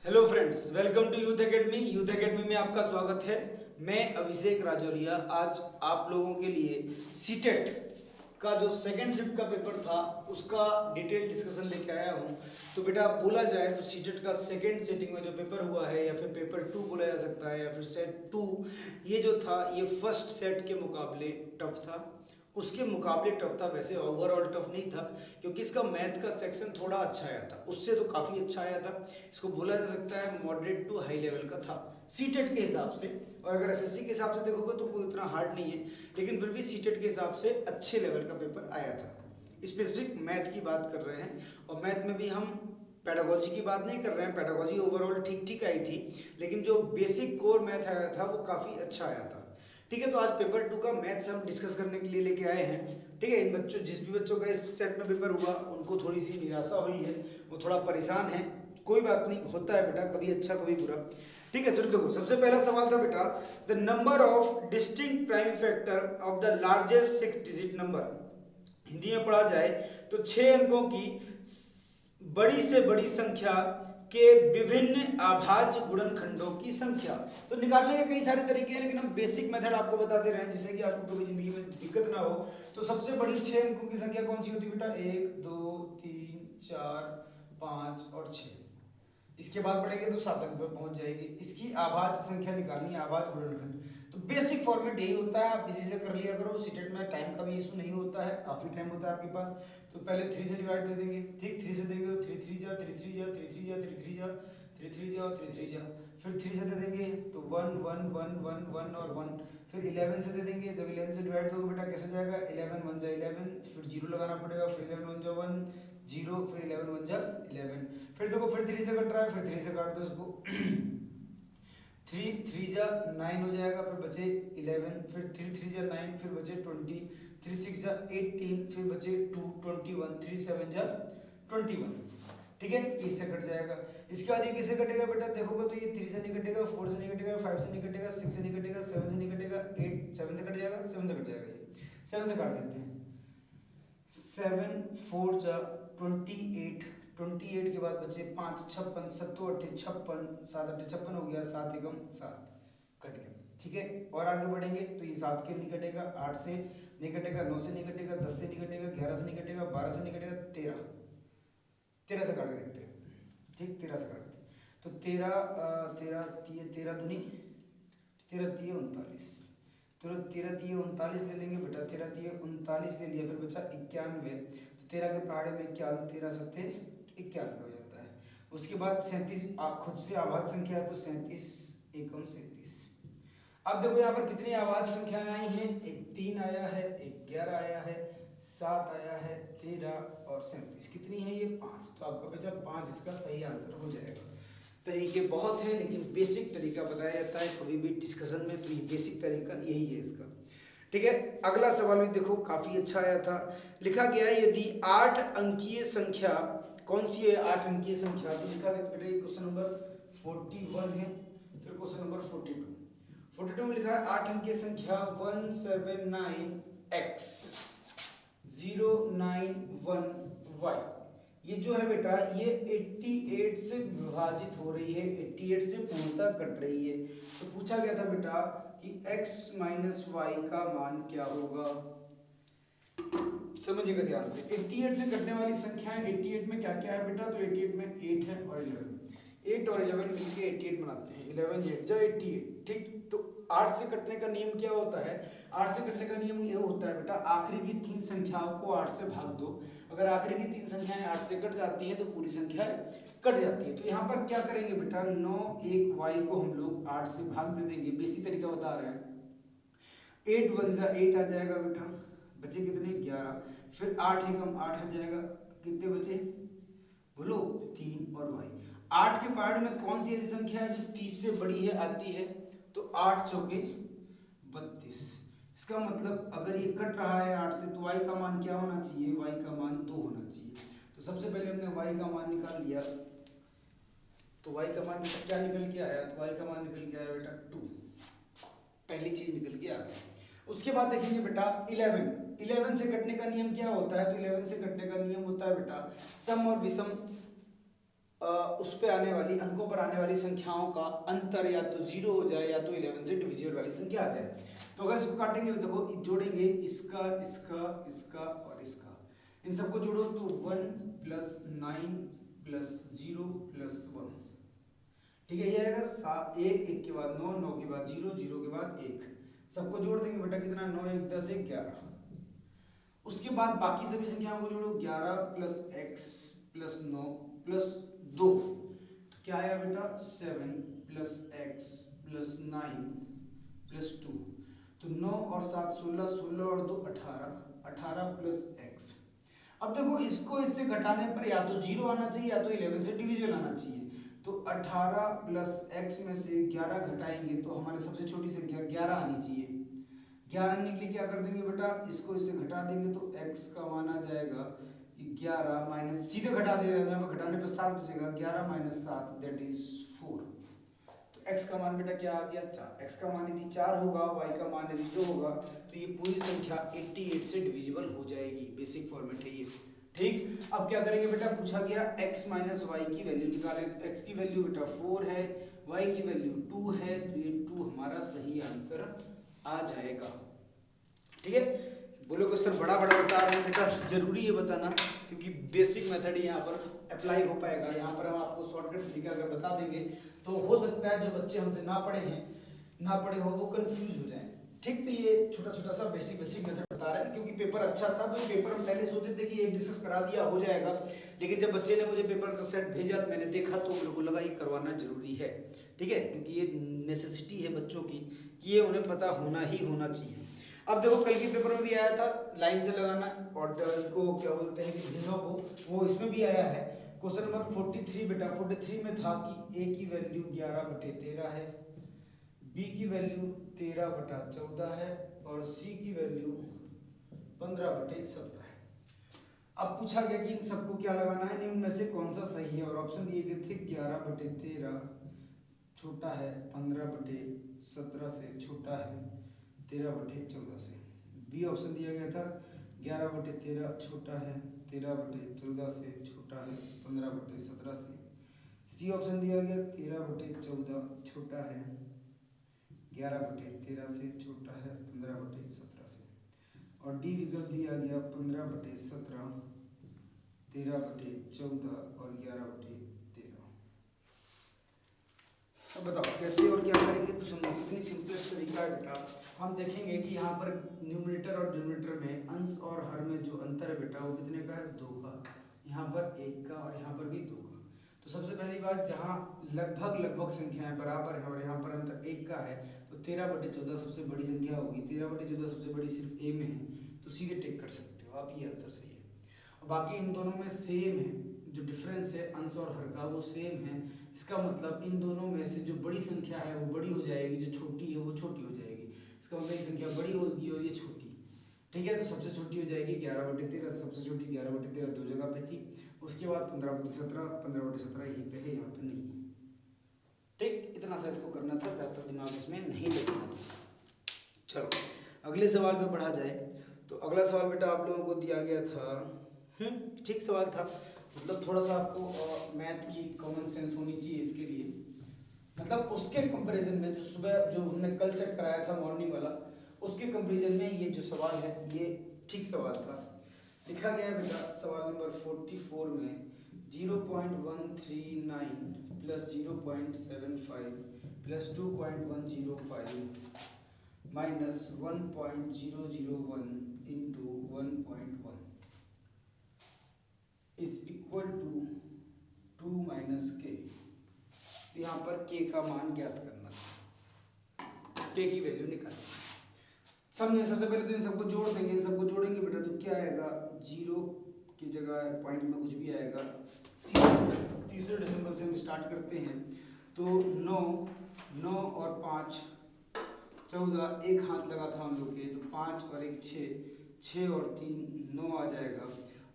Hello friends, welcome to Youth Academy. Youth Academy में आपका स्वागत है। मैं अभिषेक राजौरिया आज आप लोगों के लिए सीटेट का जो सेकंड शिफ्ट का पेपर था उसका डिटेल डिस्कशन लेके आया हूँ। तो बेटा बोला जाए तो सीटेट का सेकंड सेटिंग में जो पेपर हुआ है या फिर पेपर 2 बोला जा सकता है या फिर सेट 2, ये जो था ये फर्स्ट सेट के मुकाबले टफ था। उसके मुकाबले टफ था, वैसे ओवरऑल टफ नहीं था क्योंकि इसका मैथ का सेक्शन थोड़ा अच्छा आया था, उससे तो काफ़ी अच्छा आया था। इसको बोला जा सकता है मॉडरेट टू हाई लेवल का था सीटेट के हिसाब से। और अगर एसएससी के हिसाब से देखोगे तो कोई उतना हार्ड नहीं है, लेकिन फिर भी सीटेट के हिसाब से अच्छे लेवल का पेपर आया था। स्पेसिफिक मैथ की बात कर रहे हैं, और मैथ में भी हम पेडागोजी की बात नहीं कर रहे हैं। पेडागोजी ओवरऑल ठीक ठीक आई थी, लेकिन जो बेसिक कोर मैथ आया था वो काफ़ी अच्छा आया था। ठीक है, तो आज पेपर 2 का मैथ्स हम डिस्कस करने के लिए लेके आए हैं। ठीक है, इन बच्चों जिस भी बच्चों का इस सेट में पेपर हुआ उनको थोड़ी सी निराशा हुई है, वो थोड़ा परेशान है। कोई बात नहीं, होता है बेटा, कभी अच्छा कभी बुरा। ठीक है, चलो देखो, सबसे पहला सवाल था बेटा, the number of distinct prime factor of the largest 6 digit number. Hindi में पढ़ा जाए तो 6 अंकों की बड़ी से बड़ी संख्या के विभिन्न अभाज्य गुणनखंडों की संख्या। तो निकालने के कई सारे तरीके हैं, लेकिन हम बेसिक मेथड आपको बता दे रहे हैं जिससे कि आपको कभी जिंदगी में दिक्कत ना हो। तो सबसे बड़ी 6 अंकों की संख्या कौन सी होती है बेटा? 1 2 3 4 5 और 6। इसके बाद पढ़ेंगे तो 7 अंक पर पहुंच जाएगी। इसकी आभाज्य संख्या निकालनी है, आभाज्य गुणनखंड। तो बेसिक फॉर्मेट यही होता है, आप इसी से कर लिया करो। सीटेट में टाइम का भी इशू नहीं होता है, काफी टाइम होता है आपके पास। तो पहले 3 से डिवाइड दे देंगे। ठीक, 3 से देंगे तो 3 3 जा 3 3 जा 3 3 जा 3 3 जा 3 3 जा और 3 3 जा। फिर 3 से दे देंगे तो 1 1 1 1 1 और 1। फिर 11 से दे देंगे, जब 11 से डिवाइड दोगे बेटा कैसे जाएगा? 11 1 जा 11, फिर 0 लगाना पड़ेगा, फिर 11 1 जा 1 0, फिर 11 1 जा 11। फिर देखो, फिर 3 से कट रहा है, फिर 3 से काट दो इसको। 3 3 जा 9 हो जाएगा, फिर बचे 11, फिर 3 3 जा 9, फिर बचे 20, 3 6 जा 18, फिर बचे 2 21, 3 7 जा 21। ठीक है, इससे कट जाएगा। इसके बाद ये किससे कटेगा बेटा? देखोगे तो ये 3 से नहीं कटेगा, 4 से नहीं कटेगा, 5 से नहीं कटेगा, 6 से नहीं कटेगा, 7 से नहीं कटेगा, 8 7 से कट जाएगा, 7 से कट जाएगा। ये 7 से काट देते हैं। 7 4 जा 28, 28 के बाद बचे 5 56, 7 8 56, 7 8 56 हो गया, 7 एकम 7 कट गया। ठीक है, और आगे बढ़ेंगे तो ये 7 के नहीं कटेगा, 8 से नहीं कटेगा, 9 से नहीं कटेगा, 10 से नहीं कटेगा, 11 से नहीं कटेगा, 12 से नहीं कटेगा, 13 13 से काट के देखते हैं। ठीक, 13 से काट देते। तो 13 13 13 दूनी 13 3 39। तो 13 3 39 ले लेंगे बेटा, 13 3 39 ले लिया, फिर बचा 91। तो 13 के पहाड़े में 91, 13 सत्ते 91 हो जाता है। उसके बाद 37 खुद से आभाज्य संख्या है तो 37 एकम 37। अब देखो यहाँ पर कितनी आभाज्य संख्याएं आई हैं? एक 3 आया है, एक 11 आया है, 7 आया है, 13 और 37। कितनी है ये? 5। तो आपका बेटा 5 इसका सही आंसर हो जाएगा। तरीके बहुत हैं, लेकिन बेसिक तरीका बताया जाता है कभी भी डिस्कशन में, तो ये बेसिक तरीका यही है इसका। ठीक है, अगला सवाल भी देखो काफी अच्छा आया था। लिखा गया है यदि 8 अंकीय संख्या, कौन सी है 8 अंकीय संख्या? तो लिखा है बेटा, ये क्वेश्चन नंबर 41 है। फिर क्वेश्चन नंबर 42 में लिखा है 8 अंकीय संख्या 179x 091y। ये जो है बेटा ये 88 से विभाजित हो रही है, 88 से पूर्णतः कट रही है। तो पूछा गया था बेटा कि x माइनस वाई का मान क्या होगा। समझिएगा ध्यान से, 88 से कटने वाली संख्या है। 88 में क्या क्या है बेटा? तो 88 में 8 है और 11, 8 और 11 मिलके 88 बनाते हैं। 11 8 जा 88। ठीक, तो 8 से कटने का नियम क्या होता है? 8 से कटने का नियम ये होता है बेटा, आखिरी की 3 संख्याओं को 8 से भाग दो। अगर आखिरी की 3 संख्याएं 8 से कट जाती है तो पूरी संख्या कट जाती है। तो यहाँ पर क्या करेंगे बेटा, 9 1 y को हम लोग 8 से भाग दे देंगे। बेसिक तरीका बता रहे हैं। 8 1 जा 8 आ जाएगा बेटा, बचे कितने? 11। फिर 8 एकम 8 आ जाएगा, कितने बचे बोलो? 3 और y। 8 के पार्ट में कौन सी ऐसी संख्या है जो 30 से बड़ी है आती है? तो 8 चौके 32। इसका मतलब अगर ये कट रहा है 8 से तो y का मान क्या होना चाहिए? y का मान 2 होना चाहिए। तो सबसे पहले हमने y का मान निकाल लिया। तो y का मान क्या निकल के आया? तो y का मान निकल के आया बेटा 2। पहली चीज निकल के आ गई। उसके बाद देखेंगे बेटा 11। 11 से कटने का नियम क्या होता है? तो 11 से कटने का नियम होता है बेटा सम और विषम उस पे आने वाली अंकों पर आने वाली संख्याओं का अंतर या तो 0 हो जाए या तो 11 से डिविजिबल वाली संख्या आ जाए। तो अगर इसको काटेंगे तो देखो जोड़ेंगे इसका इसका इसका और इसका, इन सबको जोड़ो तो 1 + 9 + 0 + 1, ठीक है। ये आएगा 1, 1 के बाद 9, 9 के बाद 0, 0 के बाद 1, सबको जोड़ देंगे बेटा कितना 9, 1, 10, 1, 11। उसके बाद बाकी सभी संख्याओं को जोड़ो 11 + x + 9 + 2, तो क्या आया बेटा 7 + x + 9 + 2, तो 9 और 7 16, 16 और 2 18, 18 + x। अब देखो इसको इससे घटाने पर या तो 0 आना चाहिए या तो 11 से डिविजिबल आना चाहिए। तो 18 + x में से 11 घटाएंगे तो हमारे सबसे छोटी संख्या 11 आनी चाहिए। 11 आने के लिए क्या कर देंगे बेटा, इसको इससे घटा देंगे तो x का मान आ जाएगा कि 11 माइनस, सीधे घटा दे रहे हैं यहाँ पर, घटाने पर 7 बचेगा, 11 - 7 दैट इज 4। तो x का मान बेटा क्या आ गया 4। x का मान यदि 4 होगा, y का मान यदि 2 होगा, तो ये पूरी संख्या 88 से डिविजिबल हो जाएगी। बेसिक फॉर्मेट है ये, ठीक। अब क्या करेंगे बेटा, पूछा गया x - y की वैल्यू निकालें, तो x की वैल्यू बेटा 4 है, y की वैल्यू 2 है, तो ये 2 हमारा सही आंसर आ जाएगा, ठीक है। बोलोगे सर बड़ा बड़ा बता रहे हैं बेटा, जरूरी है बताना क्योंकि बेसिक मेथड ही यहाँ पर अप्लाई हो पाएगा। यहाँ पर हम आपको शॉर्टकट तरीका अगर बता देंगे तो हो सकता है जो बच्चे हमसे ना पढ़े हो वो कंफ्यूज हो जाए, ठीक। तो ये छोटा छोटा सा बेसिक मेथड बता रहे हैं क्योंकि पेपर अच्छा था, तो पेपर हम पहले सोचते थे कि एक डिस्कस करा दिया हो जाएगा, लेकिन जब बच्चे ने मुझे पेपर का सेट भेजा तो मैंने देखा तो मेरे को लगा ये करवाना जरूरी है, ठीक है, क्योंकि ये नेसेसिटी है बच्चों की कि ये उन्हें पता होना ही होना चाहिए। अब देखो कल के पेपर में भी आया था लाइन से लगाना और को क्या बोलते हैं कि भिन्नों को, वो इसमें भी आया है। क्वेश्चन नंबर 43 बेटा 43 में था कि a की वैल्यू 11/13 है, b की वैल्यू 13/14 है और c की वैल्यू 15/17 है। अब पूछा गया कि इन सबको क्या लगाना है, निम्न में से कौन सा सही है, और ऑप्शन दिए गए थे 11/13 छोटा है 15/17 से, छोटा है 13/14 से। बी ऑप्शन दिया गया था 11/13 छोटा है 13/14 से, छोटा है 15/17 से। सी ऑप्शन दिया गया 13/14 छोटा है 11/13 से, छोटा है 15/17 से। और डी विकल्प दिया गया 15/17 13/14 और 11/13। अब बताओ कैसे और क्या करेंगे, तो समझो कितनी सिंपलेस्ट तरीका है बेटा। हम देखेंगे कि यहाँ पर न्यूमरेटर और डिनोमिनेटर में अंश और हर में जो अंतर है बेटा वो कितने का है 2 का, यहाँ पर 1 का और यहाँ पर भी 2 का। तो सबसे पहली बात, जहाँ लगभग संख्याएं बराबर है और यहाँ पर अंतर 1 का है, तो 13/14 सबसे बड़ी संख्या होगी। 13/14 सबसे बड़ी सिर्फ ए में है, तो सीधे टिक कर सकते हो आप, ये आंसर सही है। और बाकी इन दोनों में सेम है, जो डिफरेंस है अंश और हर का वो सेम है। इसका मतलब इन दोनों में से जो बड़ी संख्या है वो बड़ी हो जाएगी, जो छोटी है वो छोटी हो जाएगी। इसका मतलब ये संख्या बड़ी होगी और ये छोटी, ठीक है। तो सबसे छोटी हो जाएगी 11/13, सबसे छोटी 11/13 दो जगह पे थी। उसके बाद 15/17, 15/17 यहीं पे है, यहाँ पे नहीं है, ठीक। इतना सा इसको करना था, ज़्यादा दिमाग इसमें नहीं लगना था। चलो अगले सवाल पे बढ़ा जाए। तो अगला सवाल बेटा आप लोगों को दिया गया था, ठीक सवाल था, मतलब थोड़ा सा आपको मैथ की कॉमन सेंस होनी चाहिए इसके लिए। मतलब उसके कंपैरिजन में जो सुबह जो हमने कल सेट कराया था मॉर्निंग वाला, उसके कंपैरिजन में ये जो सवाल है ये ठीक सवाल था। लिखा गया है बेटा सवाल नंबर 44 में 0.139 + 0.75 + 2.105 minus 1.001 into 1.1 is equal to 2 - k। यहाँ पर k का मान ज्ञात करना था, k की वैल्यू निकालनी। सबने सबसे पहले तो इन सबको जोड़ देंगे, इन सबको जोड़ेंगे बेटा तो क्या आएगा, 0 की जगह पॉइंट में कुछ भी आएगा। तीसरे डिसम्बर से हम स्टार्ट करते हैं, तो 9 और 5 14, एक हाथ लगा था हम लोग के, तो 5 और 1 6 और 3 9 आ जाएगा।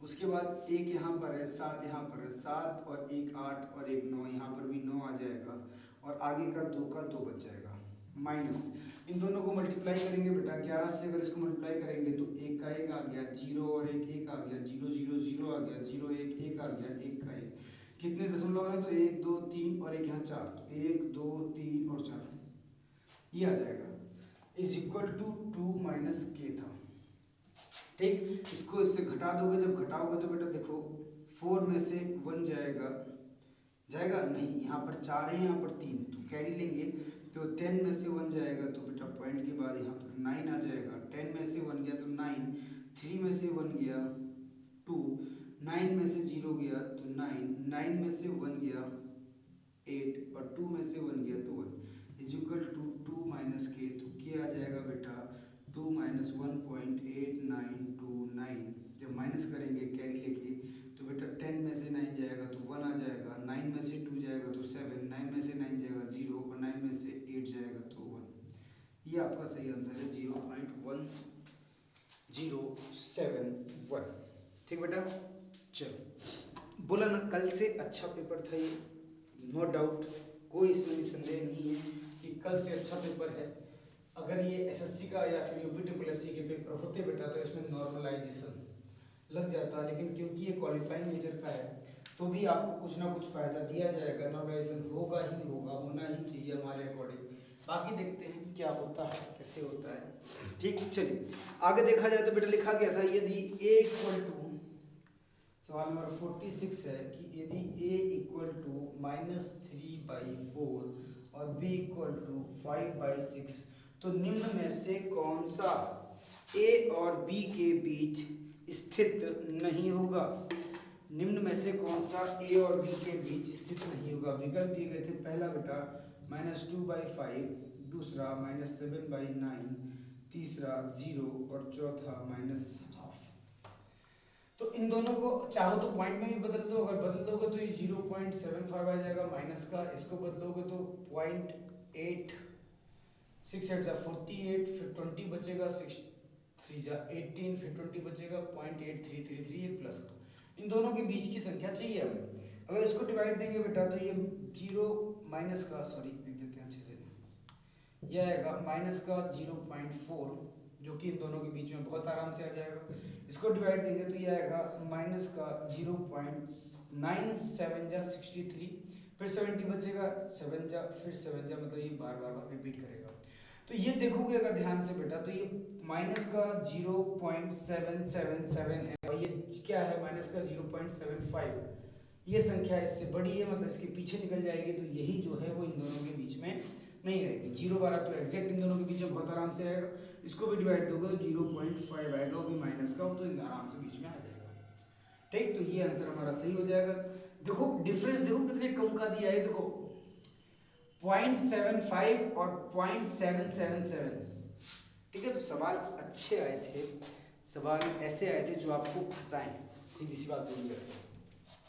उसके बाद 1 यहाँ पर है, 7 यहाँ पर है, 7 और 1 8 और 1 9, यहाँ पर भी 9 आ जाएगा और आगे का 2 का 2 बच जाएगा। माइनस इन दोनों को मल्टीप्लाई करेंगे बेटा, 11 से अगर इसको मल्टीप्लाई करेंगे तो 1 का 1 आ गया, 0 और 1 1 आ गया, 0 0 0 आ गया, 0 1 1 आ गया, 1 का 1, कितने दशमलव है, तो 1 2 3 और एक यहाँ 4, तो 1 2 3 और 4 ये आ जाएगा, इज इक्वल टू 2 माइनस के था। ठीक, इसको इससे घटा दोगे, जब घटाओगे तो बेटा देखो 4 में से 1 जाएगा, जाएगा नहीं, यहाँ पर 4 है, यहाँ पर 3, तो कैरी लेंगे, तो 10 में से 1 जाएगा तो बेटा पॉइंट के बाद यहाँ पर 9 आ जाएगा। 10 में से 1 गया तो 9, 3 में से 1 गया 2, 9 में से 0 गया तो 9, 9 में से 1 गया 8 और 2 में से 1 गया तो 1 इज इक्वल टू 2 माइनस के, तो के आ जाएगा बेटा 2 माइनस 1.8929। जब माइनस करेंगे कैरी लेके तो बेटा 10 में से 9 जाएगा तो 1 आ जाएगा, 9 में से 2 जाएगा तो 7, 9 में से 9 जाएगा 0 और 9 में से 8 जाएगा तो 1। ये आपका सही आंसर है 0.1071। ठीक बेटा, चलो बोला ना कल से अच्छा पेपर था ये, नो डाउट, कोई इसमें संदेह नहीं है कि कल से अच्छा पेपर है। अगर ये एसएससी का या फिर यूपीटीपीएससी के पेपर होते बेटा तो इसमें नॉर्मलाइजेशन लग जाता, लेकिन क्योंकि ये क्वालिफाइंग नेचर का है तो भी आपको कुछ ना कुछ फायदा दिया जाएगा, नॉर्मलाइजेशन होगा ही होगा, होना ही चाहिए हमारे अकॉर्डिंग। बाकी देखते हैं क्या होता है, कैसे होता है। ठीक, चलिए आगे देखा जाए तो बेटा लिखा गया था यदि a इक्वल टू, सवाल नंबर 46 है कि यदि a इक्वल टू -3/4 और b इक्वल टू 5/6 तो निम्न में से कौन सा a और b के बीच स्थित नहीं होगा। निम्न में से कौन सा a और b के बीच स्थित नहीं होगा। विकल्प दिए गए थे, पहला बेटा -2/5, दूसरा -7/9, तीसरा 0 और चौथा -12। तो इन दोनों को चाहो तो पॉइंट में भी बदल दो, अगर बदल दोगे तो ये 0.75 आ जाएगा माइनस का, इसको बदलोगे तो 0.8, 6 8 48, फिर 20 बचेगा, 6 3 18, फिर 20 बचेगा 0.8333, ये प्लस का। इन दोनों के बीच की संख्या चाहिए हमें। अगर इसको डिवाइड देंगे बेटा तो ये 0 माइनस का, सॉरी लिख देते हैं अच्छे से, यह आएगा माइनस का 0.4 जो कि इन दोनों के बीच में बहुत आराम से आ जाएगा। इसको डिवाइड देंगे तो ये आएगा माइनस का 0.9763, फिर 70 बचेगा, 7 जा फिर 7 जा, मतलब ये बार बार बार रिपीट करेगा। तो ये देखोगे अगर ध्यान से बेटा तो ये माइनस का 0.777 है और ये क्या है माइनस का 0.75। ये संख्या इससे बड़ी है, मतलब इसके पीछे निकल जाएगी, तो यही जो है वो इन दोनों के बीच में नहीं रहेगी। 0 12 तो एग्जैक्ट इन दोनों के बीच में बहुत आराम से आएगा। इसको भी डिवाइड दोगे तो 0.5 आएगा, वो भी माइनस का, तो आराम से बीच में आ जाएगा। ठीक, तो ये आंसर हमारा सही हो जाएगा। देखो डिफरेंस देखो कितने कम का दिया है, देखो 0.75 और 0.777। ठीक है, तो सवाल अच्छे आए थे, सवाल ऐसे आए थे जो आपको फंसाएं, सीधी सी बात बोल रहे।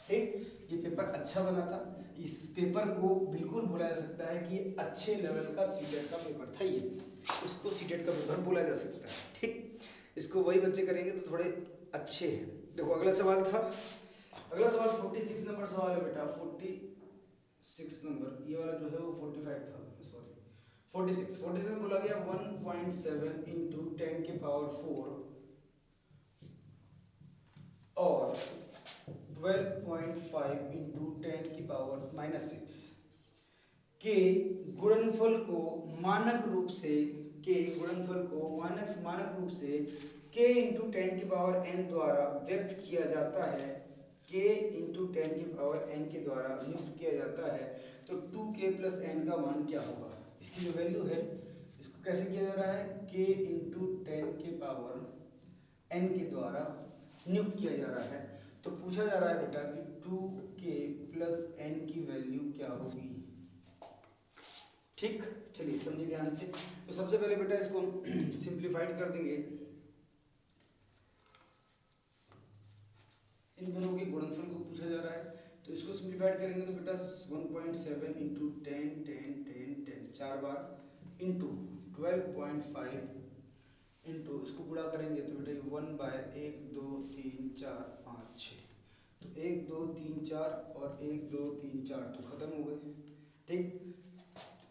ठीक, ये पेपर अच्छा बना था, इस पेपर को बिल्कुल बोला जा सकता है कि अच्छे लेवल का सीटेट का पेपर था ये, इसको सीटेट का पेपर बोला जा सकता है। ठीक, इसको वही बच्चे करेंगे तो थोड़े अच्छे हैं। देखो अगला सवाल था, अगला सवाल 46 नंबर सवाल है बेटा, 46 नंबर, ये वाला जो है वो 45 था, सॉरी 46 में बोला गया 1.7 इंटू 10 के पावर 4 और 12.5 इंटू 10 की पावर -6 के गुणनफल को मानक रूप से k इंटू 10 की पावर n द्वारा व्यक्त किया जाता है, k इंटू 10 की पावर n के द्वारा नियुक्त किया जाता है, तो 2k प्लस n का मान क्या होगा। इसकी जो वैल्यू है इसको कैसे किया जा रहा है, k इंटू 10 के पावर n के द्वारा नियुक्त किया जा रहा है। तो पूछा जा रहा है बेटा कि 2k प्लस n की वैल्यू क्या होगी। ठीक, चलिए समझिए ध्यान से। तो सबसे पहले बेटा इसको हम सिंप्लीफाइड कर देंगे, इन दोनों के गुणनफल को पूछा जा रहा है, तो इसको सिंप्लीफाइड करेंगे तो बेटा 1.7 इंटू 10 10 10 10 4 बार इंटू 12.5 इंटू इसको गुणा करेंगे तो बेटा 1/1 2 3 4 5 6, तो 1 2 3 4 और 1 2 3 4 तो खत्म हो गए। ठीक,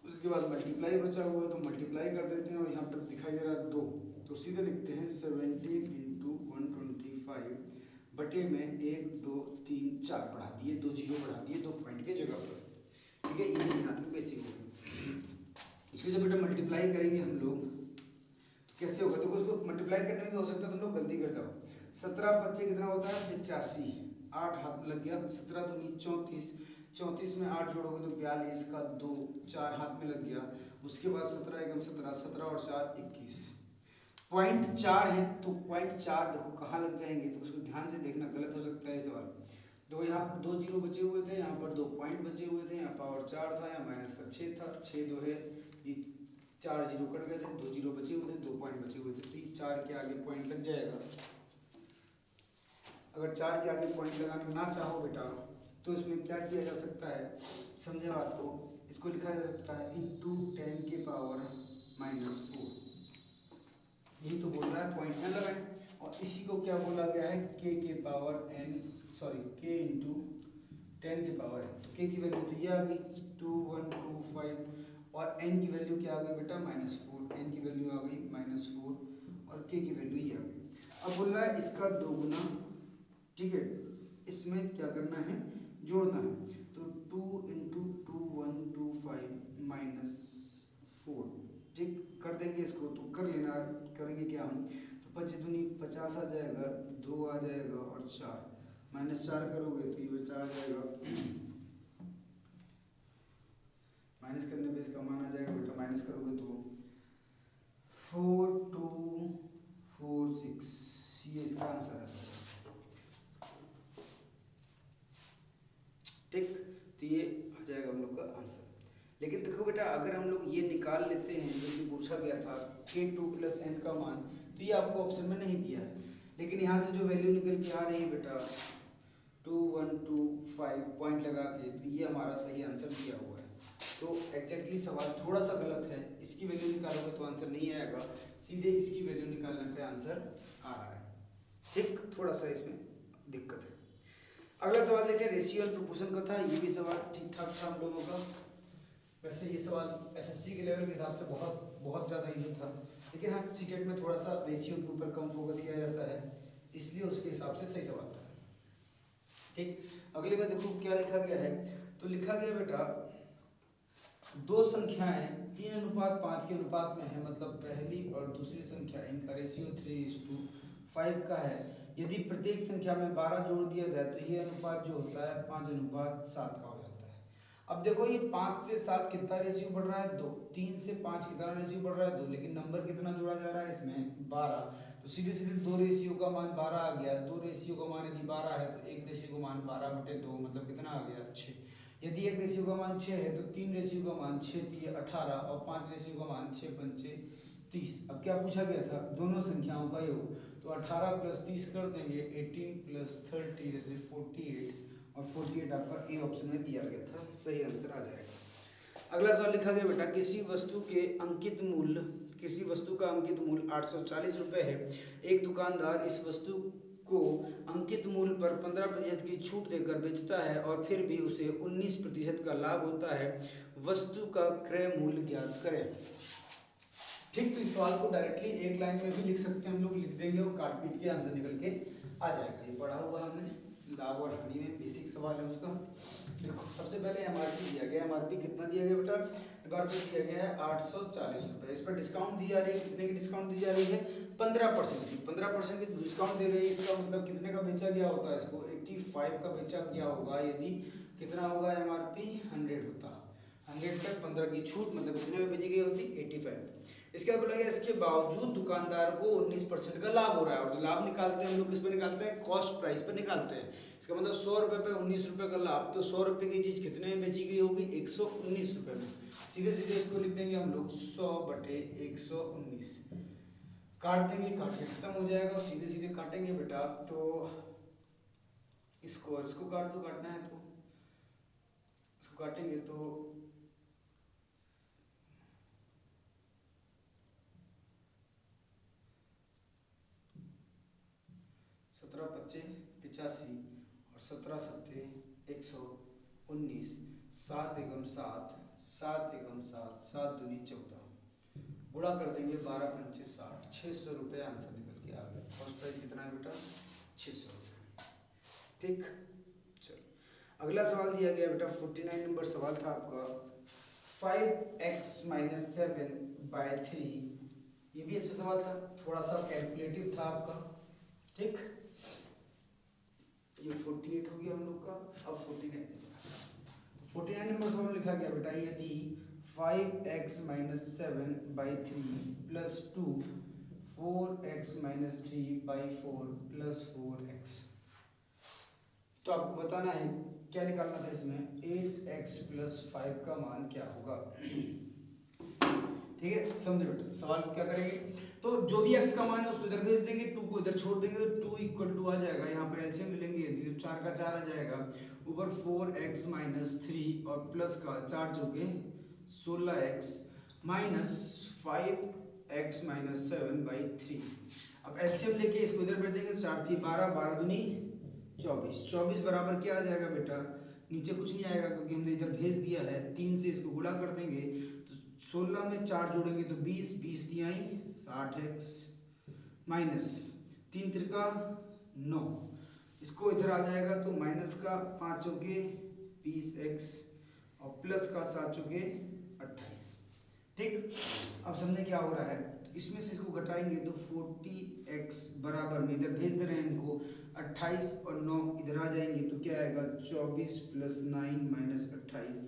उसके बाद मल्टीप्लाई बचा हुआ है तो मल्टीप्लाई कर देते हैं और यहाँ पर दिखाई दे रहा है 2, तो सीधे लिखते हैं 17 इंटू 125 बटे में 1 2 3 4 बढ़ा दिए, 2 जीरो बढ़ा दिए 2 पॉइंट के जगह पर। ठीक है, ये चीज यहाँ तक बेसिक हो गई। इसको जब बेटा मल्टीप्लाई करेंगे हम लोग तो कैसे होगा, तो उसको मल्टीप्लाई करने में भी हो सकता है तुम लोग गलती कर जाओ। 17 बच्चे कितना होता है 85, 8 हाथ में लग गया, 17 दूनी 34, 34 में 8 जोड़ोगे तो 42 का 2, 4 हाथ में लग गया। उसके बाद 17 एकम 17, 17 और 4 21, पॉइंट 4 है तो पॉइंट 4 देखो कहाँ लग जाएंगे, तो उसको ध्यान से देखना, गलत हो सकता है सवाल। देखो यहाँ पर 2 जीरो बचे हुए थे, यहाँ पर 2 पॉइंट बचे हुए थे, यहाँ पावर 4 था, यहाँ माइनस का 6 था, 6 2 है, ये 4 जीरो कट गए थे, 2 जीरो बचे हुए थे, 2 पॉइंट बचे हुए थे, तो ये 4 के आगे पॉइंट लग जाएगा। अगर 4 के आगे पॉइंट लगाना ना चाहो बेटा तो इसमें क्या किया जा सकता है, समझे बात को, इसको लिखा जा सकता है इंटू 10 के पावर -4, यही तो बोल रहा है, पॉइंट न लगाएं। और इसी को क्या बोला गया है, k के power n, sorry k into 10 के पावर n, तो k की वैल्यू तो ये आ गई 2125 और n की वैल्यू क्या आ गई बेटा -4, n की वैल्यू आ गई -4 और k की वैल्यू ये आ गई। अब बोल रहा है इसका 2 गुना, ठीक है, इसमें क्या करना है, जोड़ना है, तो 2 इंटू 2125 -4, ठीक कर देंगे इसको, तो कर लेना, करेंगे क्या हम, तो 25 दूनी 50 आ जाएगा, 2 आ जाएगा और 4 -4 करोगे तो ये बचा आ जाएगा, माइनस करने पे इसका मान आ जाएगा बेटा, माइनस करोगे तो 4246, ये इसका आंसर है। ठीक, तो ये आ जाएगा हम लोग का आंसर। लेकिन देखो बेटा अगर हम लोग ये निकाल लेते हैं जो कि पूछा गया था k2 + n का मान, तो ये आपको ऑप्शन में नहीं दिया है, लेकिन यहाँ से जो वैल्यू निकल के आ रही है बेटा 2125 पॉइंट लगा के, तो ये हमारा सही आंसर दिया हुआ है। तो एग्जैक्टली सवाल थोड़ा सा गलत है, इसकी वैल्यू निकालोगे तो आंसर नहीं आएगा, सीधे इसकी वैल्यू निकालने पे आंसर आ रहा है। ठीक, थोड़ा सा इसमें दिक्कत है। अगला सवाल देखिए, रेशियो और प्रोपोर्शन का था, ये भी सवाल ठीक ठाक था हम लोगों का। वैसे ये सवाल एसएससी के लेवल के हिसाब से बहुत बहुत ज़्यादा इजी था, लेकिन हाँ सीटेट में थोड़ा सा रेशियो के ऊपर कम फोकस किया जाता है, इसलिए उसके हिसाब से सही सवाल था। ठीक, अगले में देखो क्या लिखा गया है, तो लिखा गया बेटा दो संख्याएं 3:5 के अनुपात में है, मतलब पहली और दूसरी संख्या, इनका रेशियो 3:5 का है। यदि प्रत्येक संख्या में 12 जोड़ दिया जाए तो ये अनुपात जो होता है 5:7 का हो जाता है। अब देखो ये 5 से 7 कितना रेशियो बढ़ रहा है, 2, 3 से 5 कितना रेशियो बढ़ रहा है, 2, लेकिन नंबर कितना जोड़ा जा रहा है इसमें 12, तो सीधे सीधे 2 रेशियो का मान 12 आ गया, 2 रेशियो का मान यदि 12 है तो 1 रेशियो का मान 12/2, मतलब कितना आ गया 6। यदि 1 रेशियो का मान 6 है तो 3 रेशियो का मान 6 3 18 और 5 रेशियो का मान 6 5 30। अब क्या पूछा गया था, दोनों संख्याओं का योग, तो 18 + 30 कर देंगे, 18 + 30 जैसे 48, और 48 आपका ए ऑप्शन में दिया गया था, सही आंसर आ जाएगा। अगला सवाल लिखा गया बेटा किसी वस्तु का अंकित मूल्य 840 रुपये है, एक दुकानदार इस वस्तु को अंकित मूल्य पर 15% की छूट देकर बेचता है और फिर भी उसे 19% का लाभ होता है, वस्तु का क्रय मूल्य ज्ञात करें। ठीक, तो इस सवाल को डायरेक्टली एक लाइन में भी लिख सकते हैं, हम लोग लिख देंगे और काट पीट के आंसर निकल के आ जाएगा। ये पढ़ा हुआ हमने, लाभ और हानि में बेसिक सवाल है उसका। देखो सबसे पहले एमआरपी दिया गया, एमआरपी कितना दिया गया बेटा, एमआरपी दिया गया है 840 रुपये, इस पर डिस्काउंट दी जा रही है, कितने की डिस्काउंट दी जा रही है, 15% की, 15% की डिस्काउंट दे रही है। इसका मतलब कितने का बेचा गया होता है, इसको 85 का बेचा गया होगा, यदि कितना होगा एमआरपी 100 होता, 100 पर 15 की छूट, मतलब कितने में बेची गई होती 85। इसके बाद बोला गया इसके बावजूद दुकानदार को 19% का लाभ हो रहा है, और जो लाभ निकालते हैं हम लोग किस पे निकालते हैं, कॉस्ट प्राइस पर निकालते हैं। इसका मतलब 100 रुपये पे 19 रुपये का लाभ, तो 100 रुपये की चीज कितने में बेची गई होगी, 119 रुपये में। सीधे सीधे इसको लिख देंगे हम लोग 100/119, काट देंगे, काट के खत्म हो जाएगा, सीधे सीधे काटेंगे बेटा, तो इसको और इसको काट दो, काटना है तो इसको काटेंगे तो 17×5 = 85 और 17×7 = 119, 7 एकम 7, 7 एकम 7, 7 दूनी 14, गुणा कर देंगे 12×5 = 60, 600 रुपये आंसर निकल के आ गया। फर्स्ट प्राइस कितना है बेटा, 600 रुपये। ठीक, चलो अगला सवाल दिया गया बेटा 49 नंबर सवाल था आपका 5x माइनस 7/3। ये भी अच्छा सवाल था, थोड़ा सा कैलकुलेटिव था आपका। ठीक, ये 48 हो गया हम लोग का। अब 49 नंबर सवाल लिखा गया बेटा यदि 5x minus 7/3 plus 2 4x minus 3/4 plus 4x। तो आपको बताना है क्या निकालना था इसमें, 8x प्लस 5 का मान क्या होगा। ठीक है, समझे बेटा सवाल को क्या करेंगे, तो जो भी x का मान है उसको इधर भेज देंगे, 2 को इधर छोड़ देंगे तो 2 इक्वल टू आ जाएगा, यहाँ पर एलसीएम ले लेंगे यदि तो 4 का 4 आ जाएगा, ऊपर 4x माइनस 3 और प्लस का 4 चौके 16x माइनस 5x माइनस 7/3। अब एलसीएम लेके इसको इधर भेज देंगे, 4 थी 12, 12 दूनी 24, 24 बराबर क्या आ जाएगा बेटा, नीचे कुछ नहीं आएगा क्योंकि हमने इधर भेज दिया है, 3 से इसको गुणा कर देंगे तो 16 में 4 जोड़ेंगे तो 20, 20 दिया 60x माइनस 3 त्रिका 9, इसको इधर आ जाएगा तो माइनस का 5 चौके 20x और प्लस का 7 चौके 28। ठीक, अब समझे क्या हो रहा है, तो इसमें से इसको घटाएंगे तो 40x बराबर में इधर भेज दे रहे हैं इनको, 28 और 9 इधर आ जाएंगे तो क्या आएगा 24 प्लस 9 माइनस 28।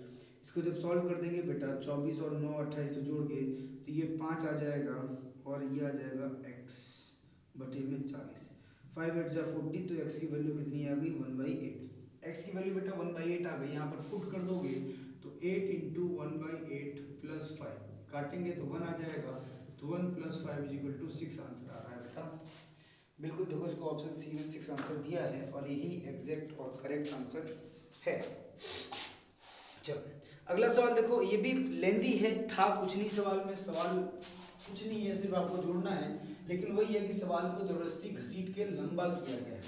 इसको जब सॉल्व कर देंगे बेटा 24 और 9 28 तो जोड़ के तो ये 5 आ जाएगा और ये आ जाएगा x बटे में 40। 5 8 जा 40 तो x की वैल्यू कितनी आ गई 1/8। x की वैल्यू बेटा 1/8 आ गई, यहाँ पर पुट कर दोगे तो 8 इंटू 1/8 प्लस 5 काटेंगे तो 1 आ जाएगा, तो 1 plus 5 is equal to 6 answer आ रहा है बेटा। बिल्कुल देखो इसको ऑप्शन सी में 6 आंसर दिया है और यही एग्जैक्ट और करेक्ट आंसर है। चलो अगला सवाल देखो, ये भी लेंदी है, था कुछ नहीं सवाल में, सवाल कुछ नहीं है, सिर्फ आपको जोड़ना है, लेकिन वही है कि सवाल को जबरदस्ती घसीट के लंबा किया गया है।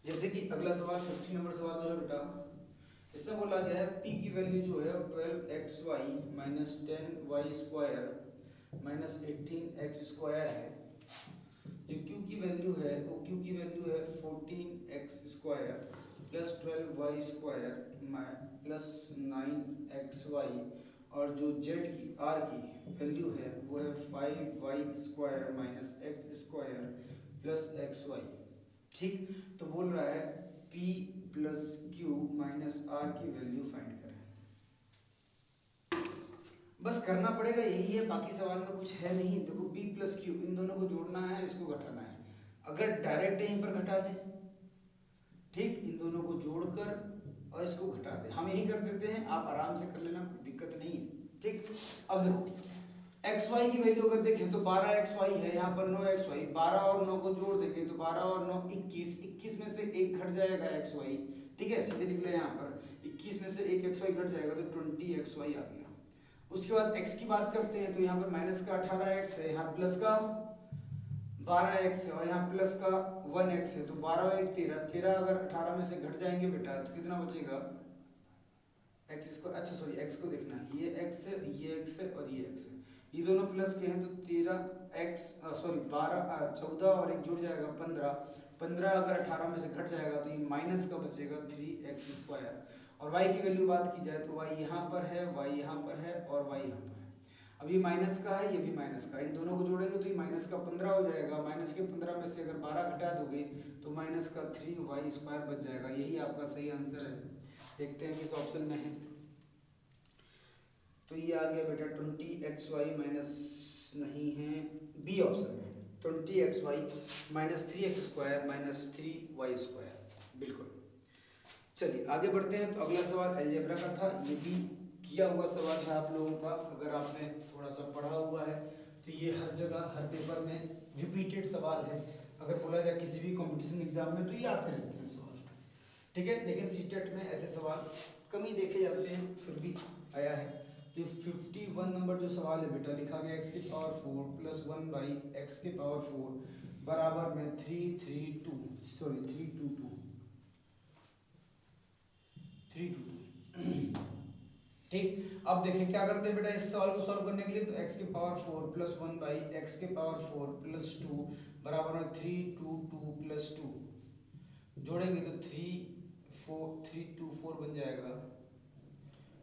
जैसे कि अगला सवाल 50 नंबर सवाल जो है बेटा, इसमें बोला गया है p की वैल्यू जो है 12xy minus 10y square minus 18x square है, जो q की वैल्यू है वो q की वैल्यू है 14x square plus 12y square plus 9xy, और जो z की r की वैल्यू है वो है 5y square minus x square plus xy। ठीक, तो बोल रहा है p plus q minus r की वैल्यू फाइंड करें। बस करना पड़ेगा यही है, बाकी सवाल में कुछ है नहीं। देखो p प्लस q इन दोनों को जोड़ना है, इसको घटाना है, अगर डायरेक्ट यहीं पर घटा दें, ठीक, इन दोनों को जोड़कर और इसको घटा दें, हम यही कर देते हैं, आप आराम से कर लेना, कोई दिक्कत नहीं है। ठीक, अब देखो xy की वैल्यू अगर देखें तो 12xy है, यहाँ पर 9xy, 12 और 9 को जोड़ देंगे तो 12 और 9 21, 21 में से एक घट जाएगा xy, ठीक है, सीधे निकले यहाँ पर 21 में से एक xy घट जाएगा तो 20xy आ गया। उसके बाद x की बात करते हैं तो यहाँ पर माइनस का 18x है, यहाँ प्लस का 12x है और यहाँ प्लस का 1x है, तो 12 और 1 13, 13 अगर 18 में से घट जाएंगे बेटा तो कितना बचेगा x इसको, अच्छा सॉरी x को देखना है, ये x है, ये x है और ये x है, ये दोनों प्लस के हैं तो 13x सॉरी 12 14 और 1 जुड़ जाएगा 15, 15 अगर 18 में से घट जाएगा तो ये माइनस का बचेगा 3x स्क्वायर, और y की वैल्यू बात की जाए तो y यहाँ पर है, y यहाँ पर है और y यहाँ पर है। अब ये माइनस का है, ये भी माइनस का, इन दोनों को जोड़ेंगे तो ये माइनस का 15 हो जाएगा, माइनस के 15 में से अगर 12 घटा दोगे तो माइनस का 3y स्क्वायर बच जाएगा, यही आपका सही आंसर है। देखते हैं किस ऑप्शन में है, तो ये आ गया बेटा 20xy माइनस नहीं है, बी ऑप्शन में 20xy minus 3x square minus 3y square, बिल्कुल। चलिए आगे बढ़ते हैं, तो अगला सवाल अलजेब्रा का था, ये भी किया हुआ सवाल है आप लोगों का, अगर आपने थोड़ा सा पढ़ा हुआ है तो ये हर जगह हर पेपर में रिपीटेड सवाल है, अगर बोला जाए किसी भी कंपटीशन एग्जाम में तो ये आते रहते हैं सवाल, ठीक है, लेकिन सीटेट में ऐसे सवाल कम ही देखे जाते हैं, फिर भी आया है। तो 51 नंबर जो सवाल है बेटा, लिखा गया x की पावर 4 प्लस 1/x की पावर 4 बराबर में 322 सॉरी 322 ठीक, अब देखिए क्या करते हैं बेटा, इस सवाल को सॉल्व करने के लिए तो x की पावर 4 प्लस 1/x की पावर 4 प्लस 2 बराबर में 322 प्लस 2, जोड़ेंगे तो 3 2 4 बन जाएगा।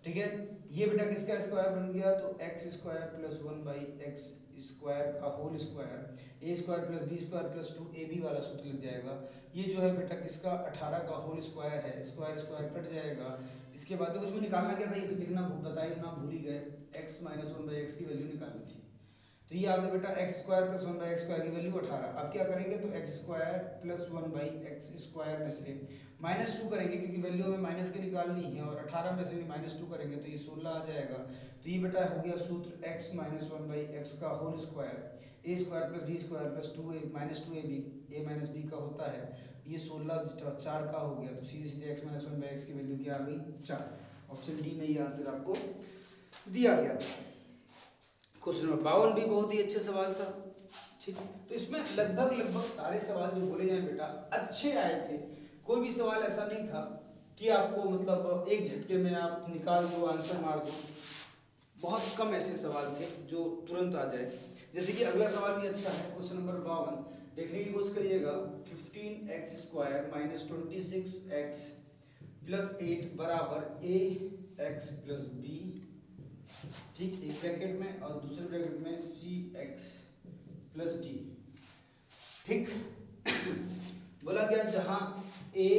ठीक है, ये बेटा किसका स्क्वायर बन गया, तो x square plus 1/x square का होल स्क्वायर, ए square plus B square plus 2ab वाला सूत्र लग जाएगा। ये जो है बेटा किसका 18 का होल स्क्वायर है, स्क्वायर स्क्वायर कट जाएगा। इसके बाद तो उसमें निकालना क्या था, ये तो लिखना बताइए ना, भूल ही गए, x माइनस 1/x की वैल्यू निकालनी थी। तो ये आ गया बेटा x square plus 1/x square की वैल्यू 18। अब क्या करेंगे, तो x square plus 1/x square में से -2 करेंगे, क्योंकि वैल्यू हमें माइनस के निकालनी है, और 18 में से भी -2 करेंगे तो ये 16 आ जाएगा। तो ये बेटा हो गया सूत्र x माइनस 1/x का whole square, A square plus B square plus 2a minus 2ab a minus b का होता है। ये 16 4 का हो गया, तो सीधे सीधे x माइनस 1/x की वैल्यू क्या आ गई, 4। ऑप्शन डी में ये आंसर आपको दिया गया था। क्वेश्चन नंबर 52 भी बहुत ही अच्छा सवाल था। ठीक, तो इसमें लगभग सारे सवाल जो बोले जाए बेटा अच्छे आए थे। कोई भी सवाल ऐसा नहीं था कि आपको मतलब एक झटके में आप निकाल दो, आंसर मार दो। बहुत कम ऐसे सवाल थे जो तुरंत आ जाए। जैसे कि अगला सवाल भी अच्छा है, क्वेश्चन नंबर 52 देखने की कोशिश करिएगा। 15x square minus 26x plus 8 बराबर ax प्लस b, ठीक, एक ब्रैकेट में और दूसरे ब्रैकेट में cx प्लस d। ठीक, बोला गया जहां a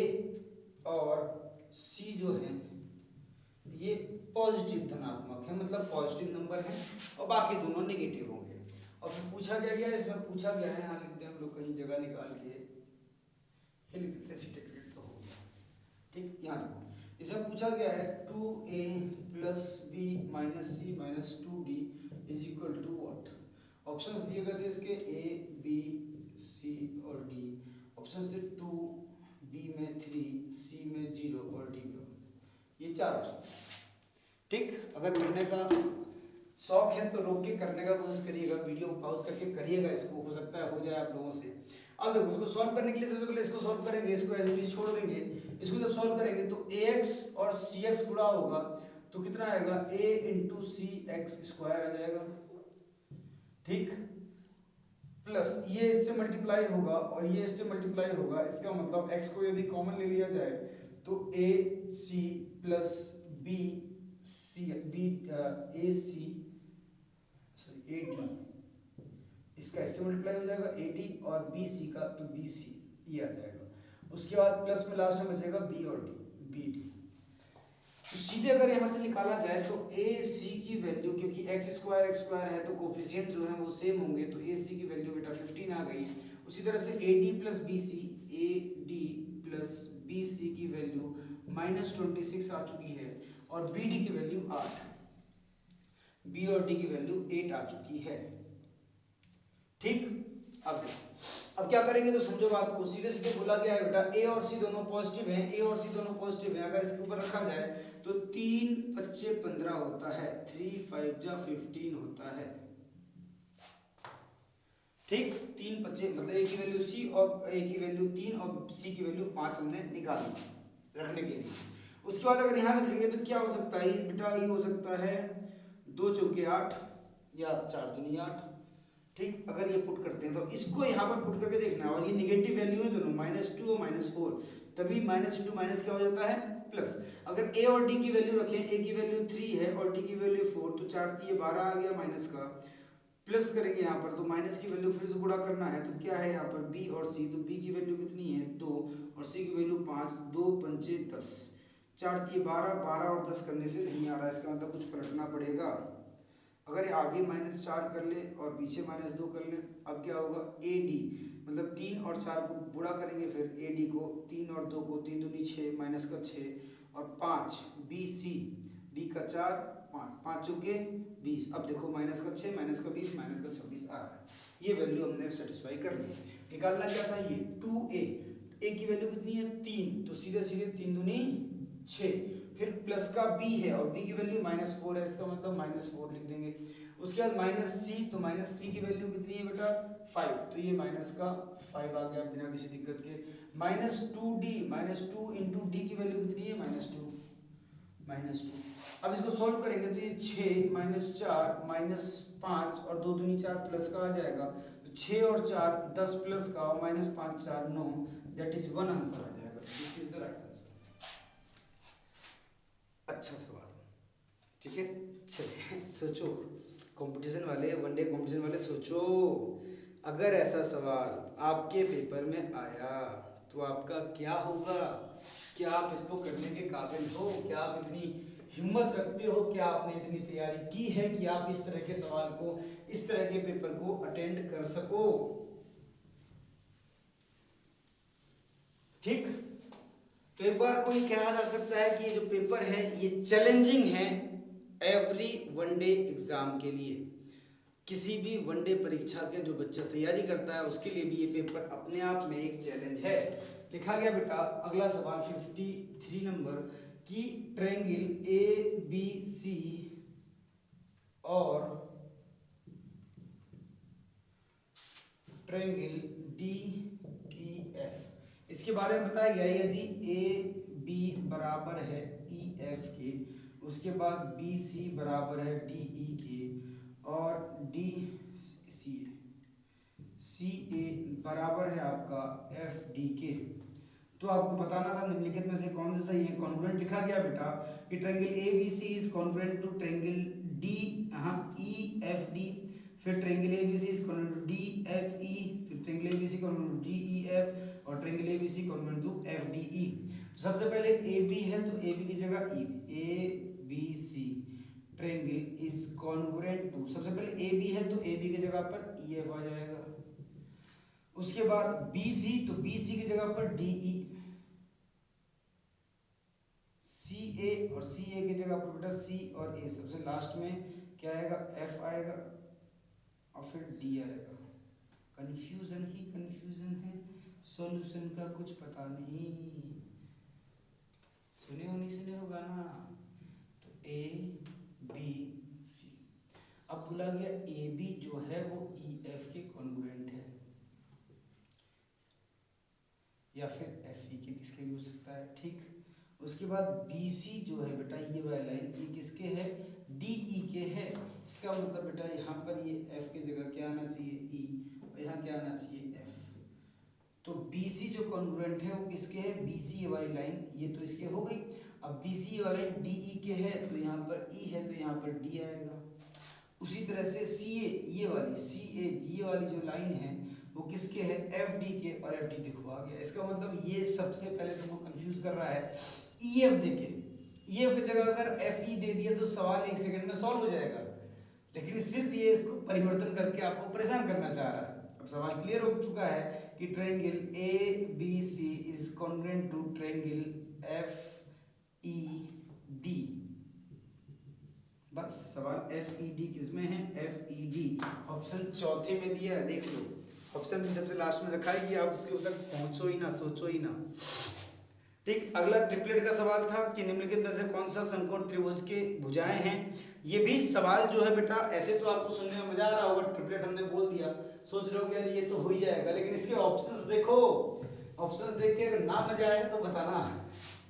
और c जो है ये पॉजिटिव धनात्मक है, मतलब पॉजिटिव नंबर है, और बाकी दोनों नेगेटिव होंगे। और फिर पूछा क्या गया, इसमें पूछा गया है, यहाँ लिखते हैं हम लोग कहीं जगह निकाल के, ये लिख देते हैं सीटेट तो हो गया। ठीक, यहाँ देखो इसमें पूछा गया है 2a plus B minus C minus 2d is equal to what. Options दिए गए थे इसके a b c और d। ऑप्शन थे 2, b में 3, c में 0 और d में, ये 4 ऑप्शन। ठीक, अगर पढ़ने का शौक है तो रोक के करने का कोशिश करिएगा, वीडियो पॉज करके करिएगा, इसको हो सकता है हो जाए आप लोगों से। अब देखो इसको सॉल्व करने के लिए सबसे पहले इसको सॉल्व करेंगे, इसको एज इट इज छोड़ देंगे। इसको जब सॉल्व करेंगे तो ax और cx गुणा होगा तो कितना आएगा, a into c x square आ जाएगा। ठीक, प्लस ये इससे मल्टीप्लाई होगा और ये इससे मल्टीप्लाई होगा, इसका मतलब x को यदि कॉमन ले लिया जाए तो a c plus b c b a c sorry a d, इसका इससे मल्टीप्लाई हो जाएगा AD और BC का तो BC ये आ जाएगा। उसके बाद प्लस में लास्ट में बचेगा B और D, BD। तो सीधे अगर यहाँ से निकाला जाए तो AC की वैल्यू, क्योंकि x स्क्वायर है तो कोफिशिएंट जो है वो सेम होंगे, तो AC की वैल्यू बेटा 15 आ गई। उसी तरह से AD plus BC, AD plus BC की वैल्यू -26 आ चुकी है, और BD की वैल्यू 8, B और D की वैल्यू 8 आ चुकी है। ठीक, अब क्या करेंगे, तो समझो बात को, सीधे सीधे बोला गया है बेटा a और c दोनों पॉजिटिव हैं, a और c दोनों पॉजिटिव हैं। अगर इसके ऊपर रखा जाए तो 3 5 15 होता है, 3 5 जा 15 होता है। ठीक, 3 5 मतलब a की वैल्यू c और a की वैल्यू 3 और c की वैल्यू 5 हमने निकाली रखने के लिए। उसके बाद अगर यहाँ रखेंगे तो क्या हो सकता है बेटा, ये हो सकता है 2 चौके 8 या 4 दूनी 8। ठीक, अगर ये पुट करते हैं तो इसको यहाँ पर पुट करके देखना है, और ये नेगेटिव वैल्यू है दोनों, -2 और -4, तभी माइनस इंटू माइनस क्या हो जाता है प्लस। अगर a और d की वैल्यू रखें, a की वैल्यू 3 है और d की वैल्यू 4, तो 4 3 12 आ गया माइनस का, प्लस करेंगे यहाँ पर तो माइनस की वैल्यू फिर से गुणा करना है, तो क्या है यहाँ पर b और c, तो b की वैल्यू कितनी है 2 और c की वैल्यू 5, 2 5 10, 4 3 12, 12 और 10 करने से नहीं आ रहा है, इसका मतलब कुछ पलटना पड़ेगा। अगर ये आगे -4 कर ले और पीछे -2 कर ले, अब क्या होगा AD, मतलब 3 और 4 को गुणा करेंगे, फिर AD को 3 और 2 को 3 दूनी 6 माइनस का 6 और 5 BC, B का 4 5 5 चौके 20। अब देखो माइनस का 6 माइनस का 20 माइनस का 26 आ रहा है। ये वैल्यू हमने सेटिस्फाई कर ली। निकालना क्या था, ये 2a, a की वैल्यू कितनी है 3, तो सीधे सीधे 3 दूनी 6, फिर प्लस का b है और b की वैल्यू -4 है, इसका मतलब -4 लिख देंगे। उसके बाद -c, तो -c की वैल्यू कितनी है बेटा 5, तो ये माइनस का 5 आ गया बिना किसी दिक्कत के। -2d, -2 इंटू d की वैल्यू कितनी है -2। अब इसको सॉल्व करेंगे तो ये 6 -4 -5 और 2 दूनी 4 प्लस का आ जाएगा, तो 6 और 4 10 प्लस का और -5 4 9, दैट इज 1 आंसर आ जाएगा this is the right answer. अच्छा सवाल, ठीक है। चलिए सोचो, कंपटीशन वाले, वनडे कंपटीशन वाले सोचो, अगर ऐसा सवाल आपके पेपर में आया तो आपका क्या होगा? क्या आप इसको करने के काबिल हो? क्या आप इतनी हिम्मत रखते हो? क्या आपने इतनी तैयारी की है कि आप इस तरह के सवाल को, इस तरह के पेपर को अटेंड कर सको? ठीक, तो एक बार कोई कहा जा सकता है कि ये जो पेपर है ये चैलेंजिंग है एवरी वनडे एग्जाम के लिए। किसी भी वनडे परीक्षा के जो बच्चा तैयारी करता है उसके लिए भी ये पेपर अपने आप में एक चैलेंज है। लिखा गया बेटा अगला सवाल 53 नंबर कि ट्रायंगल ए बी सी और ट्रायंगल डी ई एफ, इसके बारे में बताया गया यदि ए बी बराबर है ई एफ के, उसके बाद बी सी बराबर है डी ई के, और डी सी ए बराबर है आपका एफ डी के, तो आपको बताना था निम्नलिखित में से कौन सा सही है। कॉन्ग्रुएंट लिखा गया बेटा कि triangle A B C is congruent to triangle D E F D, फिर triangle A B C is congruent to D F E, फिर triangle A B C congruent to D E F, और triangle A B C congruent to F D E. तो सबसे पहले A B है तो ए B की जगह A B C triangle is congruent to, सबसे पहले ए बी है तो ए बी की जगह पर ई एफ आ जाएगा। उसके बाद बी सी, तो बी सी की जगह पर डी ई, सी ए और सी ए की जगह पर बेटा सी और ए, सबसे लास्ट में क्या आएगा एफ आएगा और फिर डी आएगा। कंफ्यूजन ही कंफ्यूजन है, सॉल्यूशन का कुछ पता नहीं। सुने हो नहीं सुने हो गाना? तो ए बी सी, अब बोला गया ए बी जो है वो ई एफ के कॉन्ग्रुएंट है या फिर एफ ई के, किसके भी हो सकता है, ठीक। उसके बाद बी सी जो है बेटा ये वाला लाइन ये किसके है? डी ई के है। इसका मतलब बेटा यहाँ पर ये एफ की जगह क्या आना चाहिए ई, और यहाँ क्या आना चाहिए एफ। तो बी सी जो कॉन्ग्रुएंट है वो किसके है? बी सी वाली लाइन ये तो इसके हो गई। अब बी सी वाली लाइन डी ई के है तो यहाँ पर ई है तो यहाँ पर डी आएगा। उसी तरह से सी ए ये वाली सी ए ये वाली जो लाइन है वो किसके है? एफ डी के, और एफ डी देखो आ गया। इसका मतलब ये सबसे पहले तुमको कंफ्यूज कर रहा है ई एफ देके, ई एफ की जगह अगर एफ ई दे दिया तो सवाल 1 सेकंड में सॉल्व हो जाएगा, लेकिन सिर्फ ये इसको परिवर्तन करके आपको परेशान करना चाह रहा है। अब सवाल क्लियर हो चुका है कि triangle A B C is congruent to triangle F E D. बस सवाल एफ ई डी किसमें है? एफ ई डी ऑप्शन चौथे में दिया है, देख लो। ऑप्शन भी सबसे लास्ट में रखा है कि आप उसके ऊपर पहुंचो ही ना, सोचो ही ना। ठीक, अगला ट्रिपलेट का सवाल था कि निम्नलिखित में से कौन सा समकोण त्रिभुज के भुजाएं हैं। ये भी सवाल जो है बेटा ऐसे तो आपको सुनने में मजा आ रहा होगा, ट्रिपलेट हमने बोल दिया, सोच रहे हो यार ये तो हो ही जाएगा, लेकिन इसके ऑप्शंस देखो, ऑप्शंस देख के अगर ना मजा आए तो बताना।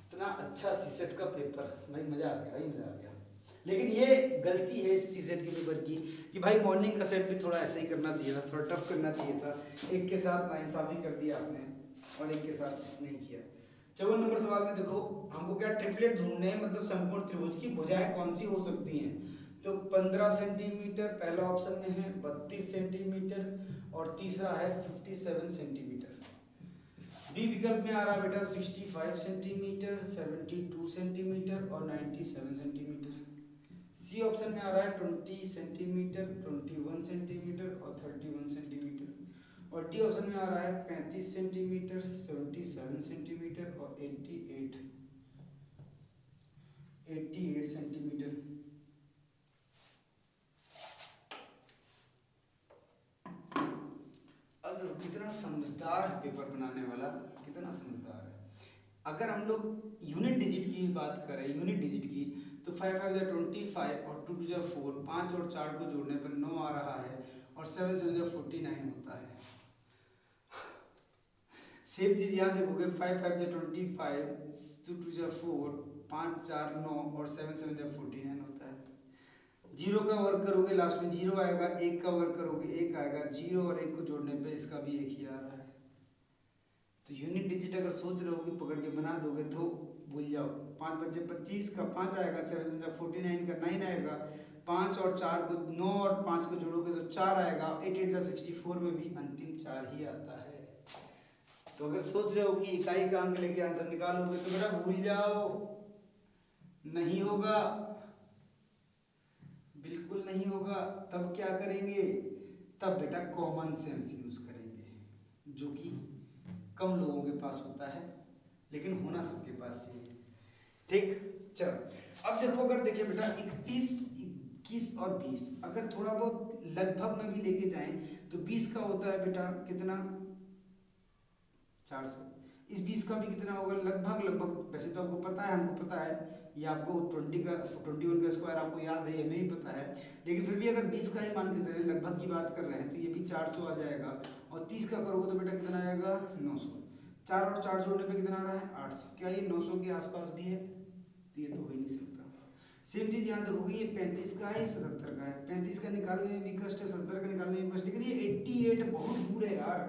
इतना अच्छा सीसेट का पेपर, भाई मजा आ गया, भाई मजा आ गया। लेकिन ये गलती है इस सीसेट के पेपर की कि भाई मॉर्निंग का सेट भी थोड़ा ऐसा ही करना चाहिए था, थोड़ा टफ करना चाहिए था। एक के साथ नाइंसाफी कर दिया आपने और एक के साथ नहीं किया। 54 नंबर सवाल में देखो हमको क्या ट्रिपलेट ढूंढने हैं, मतलब समकोण त्रिभुज की भुजाएं कौन सी हो सकती हैं। तो 15 सेंटीमीटर पहला ऑप्शन में है, 32 सेंटीमीटर और तीसरा है 57 सेंटीमीटर। बी विकल्प में आ रहा है बेटा 65 सेंटीमीटर, 72 सेंटीमीटर और 97 सेंटीमीटर। सी ऑप्शन में आ रहा है 20 सेंटीमीटर, 21 सेंटीमीटर और 31 सेंटीमीटर। और डी ऑप्शन में आ रहा है 35 सेंटीमीटर, 77 सेंटीमीटर और 88 सेंटीमीटर। अब देखो कितना समझदार पेपर बनाने वाला, कितना समझदार है। अगर हम लोग यूनिट डिजिट की बात करें, यूनिट डिजिट की, तो 5 5 जा 25 और 2 2 जा 4, 5 और 4 को जोड़ने पर 9 आ रहा है और 7 7 जा 49 होता है। सेम चीज यहाँ देखोगे 5 5 जा 25, 2 2 जा 4, 5 4 9 और 7 7 जा 49 होता है। जीरो का वर्ग करोगे लास्ट में जीरो आएगा, एक का वर्ग करोगे एक आएगा, जीरो और एक को जोड़ने पे इसका भी एक ही आ रहा है। तो तो यूनिट डिजिट अगर सोच रहे हो कि पकड़ के बना दोगे तो भूल जाओ। 5 बच्चे 25 का 5 आएगा, 7 49 का 9 आएगा, 5 और 4 को 9 और 5 को जोड़ोगे तो 4 आएगा, 8 8 64 में भी अंतिम 4 ही आता है। तो अगर सोच रहे हो कि इकाई का अंक लेके आंसर निकालोगे तो बेटा भूल जाओ, नहीं होगा, बिल्कुल नहीं होगा। तब क्या करेंगे, तब बेटा कॉमन सेंस यूज करेंगे, जो कि कम लोगों के पास होता है लेकिन होना सबके पास ही है। ठीक, चलो अब देखो, अगर देखिए बेटा 31, 21 और 20 अगर थोड़ा बहुत लगभग में भी लेके जाएं तो 20 का होता है बेटा कितना, 400। इस 20 का भी कितना होगा, लगभग लगभग, वैसे तो आपको पता है, हमको पता है, ये आपको 21 का स्क्वायर आपको याद है, हमें ही पता है, लेकिन फिर भी अगर 20 का ही मान के चले, लगभग की बात कर रहे हैं, तो ये भी 400 आ जाएगा। और 30 का करोगे तो बेटा कितना आएगा, 900। 4 और 4 जोड़ने पे कितना आ रहा है, 800। क्या ये 900 के आसपास भी है, तो ये तो हो ही नहीं सकता। सेम चीज यहाँ देखोगे, ये 35 का है, ये 77 का है। 35 का निकालने में भी कष्ट है, 77 का निकालने में कष्ट, लेकिन ये 88 बहुत दूर है यार,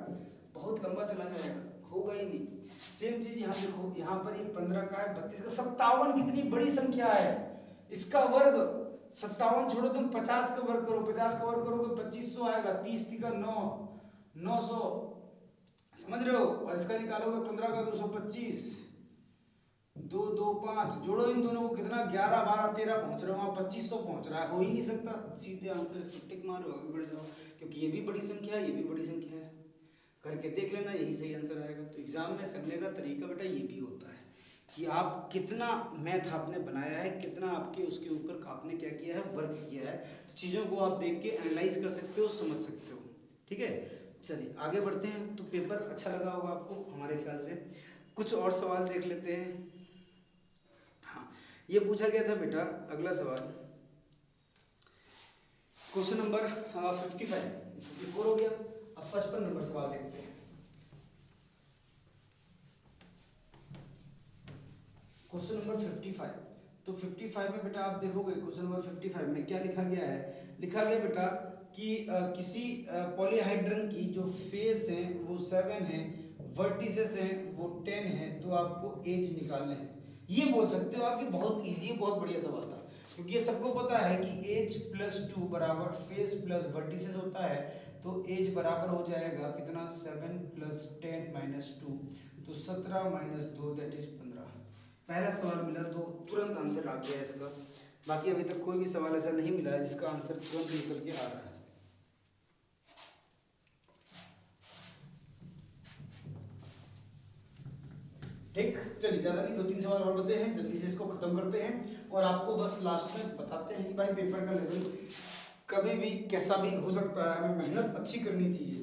बहुत लंबा चला जाएगा, होगा ही नहीं। सेम चीज यहाँ देखो, यहाँ पर ये 15 का है, 32 का, 57 कितनी बड़ी संख्या है, इसका वर्ग 57 छोड़ो तुम 50 का वर्ग करो, 50 का वर्ग करोगे 2500 आएगा, 30 का 9, 900, समझ रहे हो। और इसका निकालोगे 15 का 225, 2 2 5, जोड़ो इन दोनों को, कितना 11 12 13 पहुंच रहा है, वहां 2500 पहुंच रहा है, हो ही नहीं सकता। सीधे आंसर इसको टिक मारो, आगे बढ़ जाओ, क्योंकि ये भी बड़ी संख्या है, ये भी बड़ी संख्या है, करके देख लेना, यही सही आंसर आएगा। तो एग्जाम में करने का तरीका बेटा ये भी होता है कि आप कितना मैथ आपने बनाया है, कितना आपके उसके ऊपर आपने क्या किया है, वर्क किया है, तो चीज़ों को आप देख के एनालाइज कर सकते हो, समझ सकते हो। ठीक है, चलिए आगे बढ़ते हैं। तो पेपर अच्छा लगा होगा आपको हमारे ख्याल से। कुछ और सवाल देख लेते हैं। हाँ, ये पूछा गया था बेटा, अगला सवाल क्वेश्चन नंबर 55, 54 हो गया। अब 55 नंबर सवाल देखते हैं। क्वेश्चन नंबर 55, तो 55 में बेटा आप देखोगे, क्वेश्चन नंबर 55 में क्या लिखा गया है, लिखा गया बेटा कि किसी पॉलीहाइड्रन की जो फेस है वो 7 है, वर्टिसेस हैं वो 10 है, तो आपको एज निकालने हैं। ये बोल सकते हो आप कि बहुत इजी, बहुत बढ़िया सवाल था, क्योंकि ये सबको पता है कि एज प्लस 2 बराबर फेस प्लस वर्टिसेस होता है, तो एज बराबर हो जाएगा कितना, 7 प्लस 10 माइनस 2, तो 17 माइनस 2 दैट इज 15। पहला सवाल मिला तो तुरंत आंसर आ गया इसका। बाकी अभी तक कोई भी सवाल ऐसा नहीं मिला है जिसका आंसर तुरंत निकल के आ रहा है। ठीक, चलिए ज्यादा नहीं, 2-3 सवाल और बचे हैं, जल्दी से इसको खत्म करते हैं और आपको बस लास्ट में बताते हैं कि भाई पेपर का लेवल कभी भी कैसा भी हो सकता है, हमें मेहनत अच्छी करनी चाहिए।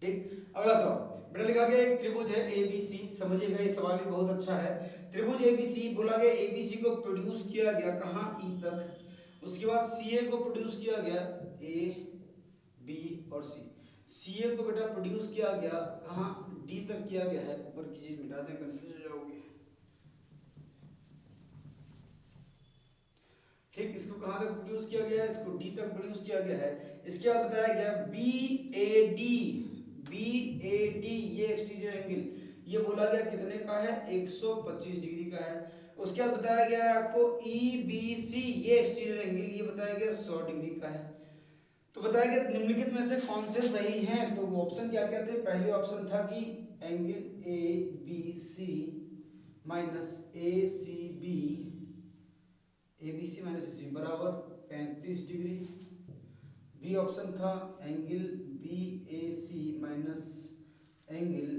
ठीक, अगला सवाल बेटा लिखा गया एक त्रिभुज है ABC, समझिएगा ये सवाल भी बहुत अच्छा है। त्रिभुज ABC बोला गया, ABC को प्रोड्यूस किया गया कहाँ, E तक, उसके बाद CA को प्रोड्यूस किया गया A B और C, CA को बेटा प्रोड्यूस किया गया कहाँ, D तक किया गया है। ऊपर की चीज मिटा दें, कंफ्यूज हो जाओगे। ठीक, इसको कहाँ तक प्रोड्यूस किया गया है, इसको D तक प्रोड्यूस किया गया है। इसके बाद बताया गया BAD, ये एक्सटीरियर एंगल, ये बोला गया कितने का है, 125 डिग्री का है। उसके बाद बताया गया है आपको EBC, ये एक्सटीरियर एंगल, ये बताया गया 100 डिग्री का है। तो बताया गया निम्नलिखित में से कौन से सही हैं, तो वो ऑप्शन क्या क्या थे। पहले ऑप्शन था कि angle ABC minus ACB, ABC minus AC बराबर 35 डिग्री। बी ऑप्शन था angle BAC minus angle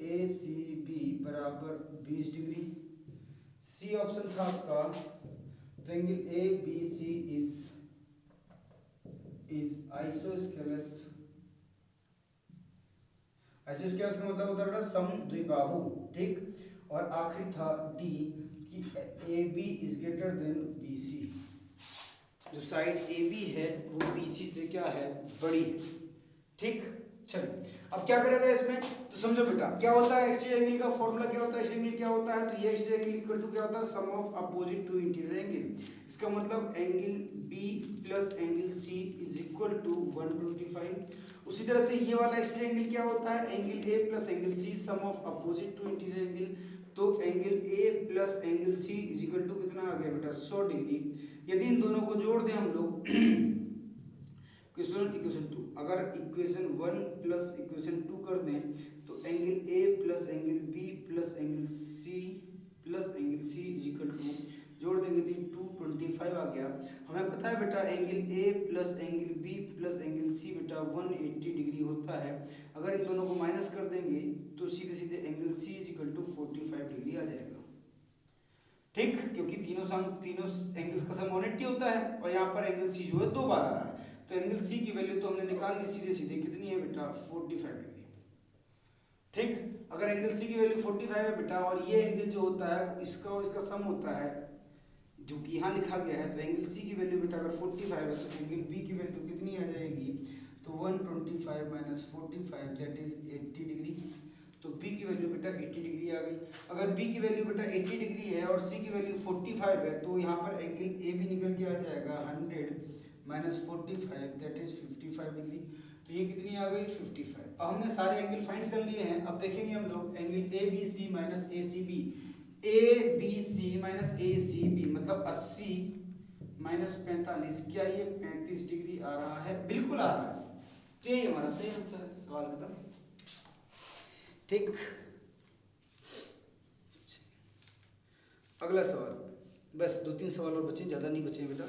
ACB बराबर 20 डिग्री। सी ऑप्शन था आपका angle ABC is isosceles. Isosceles का मतलब होता है समद्विबाहु। ठीक, और आखिरी था डी कि AB is greater than BC, जो साइड AB है वो BC से क्या है, बड़ी है। ठीक, चलिए अब क्या करेगा इसमें, तो समझो बेटा क्या होता है एक्सटीरियर एंगल का फॉर्मूला, क्या होता है एक्सटीरियर एंगल क्या होता है, तो ये एक्सटीरियर एंगल इक्वल टू क्या होता है, sum of opposite to interior angle. इसका मतलब angle B plus angle C is equal to 125। उसी तरह से ये वाला एक्सट्रा एंगल क्या होता है, angle A plus angle C sum of opposite to interior angle. तो angle A plus angle C is equal to कितना आ गया बेटा 100 डिग्री। यदि इन दोनों को जोड़ दें हम लोग इक्वेशन 2, अगर इक्वेशन 1 प्लस इक्वेशन 2 कर दें तो angle A plus angle B plus angle C is equal to, जोड़ देंगे तो 225 आ गया। हमें पता है बेटा angle A plus angle B plus angle C बेटा 180 डिग्री होता है। अगर इन दोनों को माइनस कर देंगे तो सीधे सीधे angle C is equal to 45 degree आ जाएगा। ठीक, क्योंकि तीनों एंगल्स का सम 180 होता है और यहाँ पर एंगल सी जो है 2 बार आ रहा है, तो एंगल सी की वैल्यू तो हमने निकाल ली सीधे सीधे, कितनी है बेटा 45 डिग्री। ठीक, अगर एंगल सी की वैल्यू 45 है बेटा और ये एंगल जो होता है इसका और इसका सम होता है जो कि यहाँ लिखा गया है, तो एंगल सी की वैल्यू बेटा अगर 45 है तो एंगल बी की वैल्यू कितनी आ जाएगी, तो 125 माइनस 45 दैट इज 80 डिग्री। तो बी की वैल्यू बेटा 80 डिग्री आ गई। अगर बी की वैल्यू बेटा 80 डिग्री है और सी की वैल्यू 45 है तो यहाँ पर एंगल ए भी निकल के आ जाएगा 100 माइनस 45 दैट इज 55 डिग्री। तो ये कितनी आ गई 55। अब हमने सारे एंगल फाइंड कर लिए हैं। अब देखेंगे हम लोग angle A B C minus A C B, A B C minus A C B मतलब 80 माइनस 45, क्या ये 35 डिग्री आ रहा है? बिल्कुल आ रहा है। तो यही हमारा सही आंसर है। सवाल खत्म। ठीक, अगला सवाल, बस 2-3 सवाल और बचे, ज़्यादा नहीं बचे बेटा।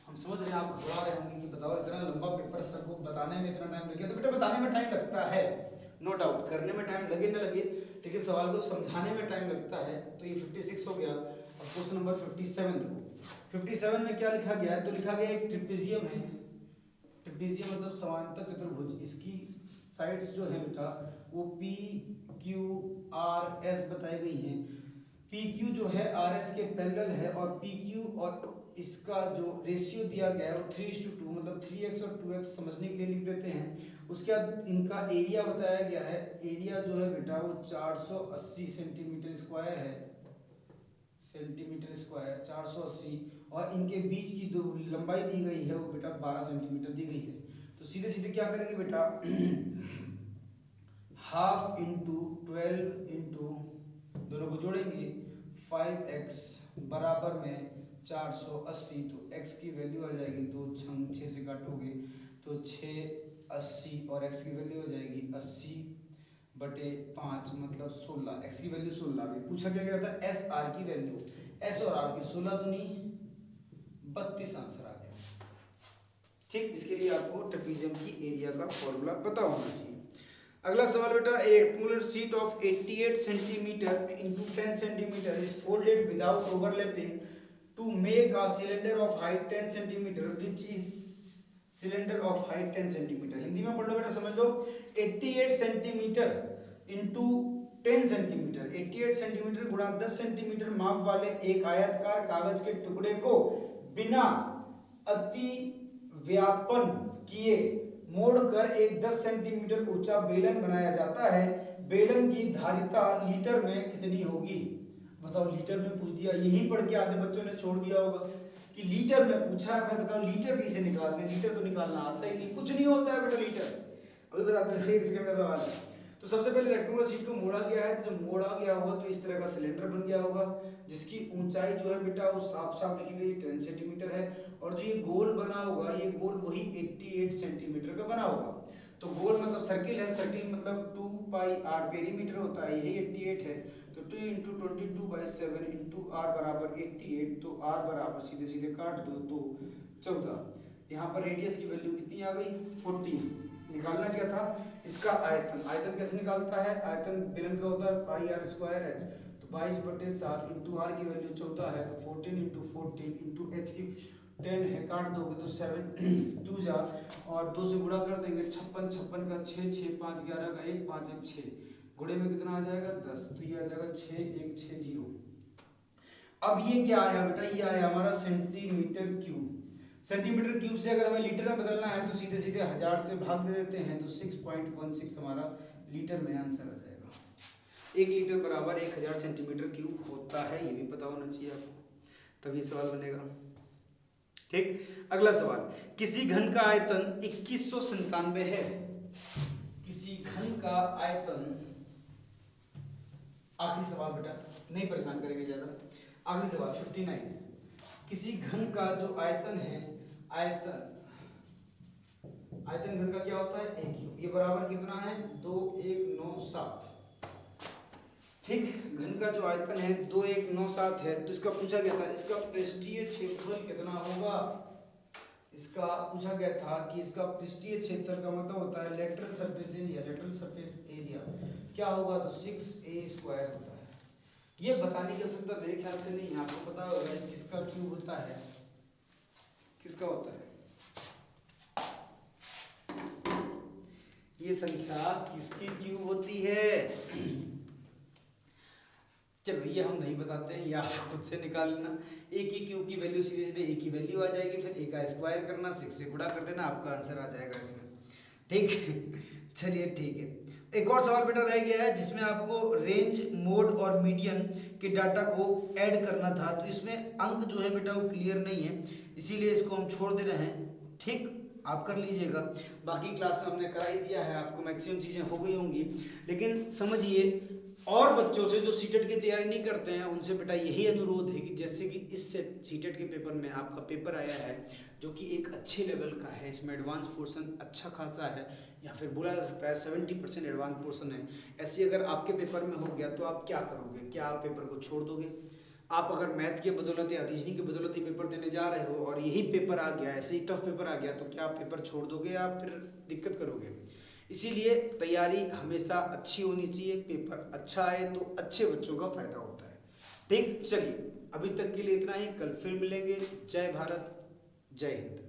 हम समझ रहे हैं आप घबरा रहे होंगे कि बताओ इतना लंबा पेपर सर को बताने में इतना टाइम लगे, तो बेटा बताने में टाइम लगता है नो डाउट, करने में टाइम लगे ना लगे, लेकिन सवाल को समझाने में टाइम लगता है। तो ये 56 हो गया। अब क्वेश्चन नंबर 57 देखो। 57 में क्या लिखा गया है, तो लिखा गया एक ट्रिपेजियम है। ट्रिपेजियम मतलब समांतर चतुर्भुज, इसकी साइड्स जो है बेटा वो पी क्यू आर एस बताई गई हैं। पी क्यू जो है आर एस के पैरेलल है और पी क्यू और इसका जो रेशियो दिया गया है वो 3:2 मतलब 3x और 2x समझने के लिए लिख देते हैं। उसके बाद इनका एरिया बताया गया है। एरिया जो है बेटा वो 480 सेंटीमीटर स्क्वायर है, सेंटीमीटर स्क्वायर 480, और इनके बीच की जो लंबाई दी गई है वो बेटा 12 सेंटीमीटर दी गई है। तो सीधे सीधे क्या करेंगे बेटा हाफ इंटू 12 इंटू दोनों को जोड़ेंगे 5x बराबर में 480, तो x की वैल्यू आ जाएगी 2 छंग 6 से काटोगे तो 680 और x की वैल्यू हो जाएगी 80/5 मतलब 16। x की वैल्यू 16 आ गई। पूछा क्या गया था एस आर की वैल्यू, एस और आर की 16 दूनी 32 आंसर आ गया। ठीक, इसके लिए आपको ट्रेपेजियम की एरिया का फॉर्मूला पता होना चाहिए। अगला सवाल बेटा, a rectangular sheet of 88 centimeter into 10 centimeter is folded without overlapping to make a cylinder of height 10 centimeter which is cylinder of height 10 centimeter। Hindi में पढ़ लो बेटा, समझ लो। 88 सेंटीमीटर इंटू 10 सेंटीमीटर, 88 सेंटीमीटर गुणा 10 सेंटीमीटर माप वाले एक आयताकार कागज के टुकड़े को बिना अति व्यापन किए मोड़कर एक 10 सेंटीमीटर ऊंचा बेलन बनाया जाता है। बेलन की धारिता लीटर में कितनी होगी? बताओ, लीटर में पूछ दिया, यही पढ़ के आधे बच्चों ने छोड़ दिया होगा कि लीटर में पूछा है। मैं बताऊं लीटर कैसे निकालते हैं? लीटर तो निकालना आता ही नहीं, कुछ नहीं होता है बेटा लीटर। अभी बताते हैं, एक सेकंड का सवाल है। तो सबसे पहले रेक्टेंगुलर शीट को मोड़ा गया है, तो जब मोड़ा गया होगा तो इस तरह का सिलेंडर बन गया होगा जिसकी ऊंचाई जो है बेटा वो साफ साफ लिखी गई 10 सेंटीमीटर है, और जो ये गोल बना होगा ये गोल वही 88 सेंटीमीटर का बना होगा। तो गोल मतलब सर्किल है, सर्किल मतलब 2 पाई आर पेरीमीटर होता है, यही 88 है। तो 2 × 22/7 × r बराबर 88, तो r बराबर सीधे सीधे काट दो 2 14। यहाँ पर रेडियस की वैल्यू कितनी आ गई 14। निकालना क्या था इसका आयतन। आयतन कैसे निकालता है? आयतन बेलन का होता है पाई आर स्क्वायर है, तो 22/7 इंटू आर की वैल्यू 14 है, तो 14 × 14 इंटू एच की 10 है, काट दोगे तो 7 2 जा और 2 से गुणा कर देंगे 56 56 का 6 6 5 11 का 1 5 1 6 गुणे में कितना आ जाएगा 10, तो ये आ जाएगा 6 1 6 0। अब ये क्या आया बेटा? ये आया हमारा सेंटीमीटर क्यूब। सेंटीमीटर क्यूब से अगर हमें लीटर में बदलना है तो सीधे सीधे 1000 से भाग दे देते हैं, तो 6.16 हमारा लीटर में आंसर आ जाएगा। 1 लीटर बराबर 1000 सेंटीमीटर क्यूब होता है, ये भी पता होना चाहिए आपको, तभी सवाल बनेगा। ठीक, अगला सवाल, किसी घन का आयतन 2197 है। किसी घन का आयतन, आखिरी सवाल बेटा, नहीं परेशान करेंगे ज्यादा, आखिरी सवाल 59, किसी घन का जो आयतन है, आयतन घन का क्या होता है, a क्यूब, ये बराबर कितना है, 2197। ठीक, घन का जो आयतन है 2197 है, तो इसका पूछा गया था इसका पृष्ठीय क्षेत्रफल कितना होगा। इसका पूछा गया था कि इसका पृष्ठीय क्षेत्रफल का मतलब होता है lateral surface area, lateral surface area क्या होगा, तो 6a² होता है। ये बताने की आवश्यकता मेरे ख्याल से नहीं है, आपको पता होगा किसका क्यूब होता है, किसका होता है, ये संख्या किसकी क्यूब होती है। चलो ये हम नहीं बताते हैं, ये आप खुद से निकाल लेना। a की क्यूब की वैल्यू सीधे सीधे a की वैल्यू आ जाएगी, फिर a का स्क्वायर करना, 6 से गुणा कर देना, आपका आंसर आ जाएगा इसमें। ठीक चलिए ठीक है, एक और सवाल बेटा रह गया है जिसमें आपको रेंज, मोड और मीडियन के डाटा को ऐड करना था, तो इसमें अंक जो है बेटा वो क्लियर नहीं है, इसीलिए इसको हम छोड़ दे रहे हैं। ठीक, आप कर लीजिएगा, बाकी क्लास में हमने करा ही दिया है, आपको मैक्सिमम चीज़ें हो गई होंगी। लेकिन समझिए, और बच्चों से जो सीटेट की तैयारी नहीं करते हैं उनसे बेटा यही अनुरोध है कि जैसे कि इस सीटेट के पेपर में आपका पेपर आया है जो कि एक अच्छे लेवल का है, इसमें एडवांस पोर्शन अच्छा खासा है, या फिर बोला जा सकता है 70% एडवांस पोर्शन है। ऐसे अगर आपके पेपर में हो गया तो आप क्या करोगे, क्या आप पेपर को छोड़ दोगे? आप अगर मैथ के बदौलत या रीजनिंग के बदौलत ही पेपर देने जा रहे हो और यही पेपर आ गया, ऐसे ही टफ पेपर आ गया, तो क्या आप पेपर छोड़ दोगे या फिर दिक्कत करोगे? इसीलिए तैयारी हमेशा अच्छी होनी चाहिए, पेपर अच्छा आए तो अच्छे बच्चों का फायदा होता है। ठीक, चलिए अभी तक के लिए इतना ही, कल फिर मिलेंगे। जय भारत, जय हिंद।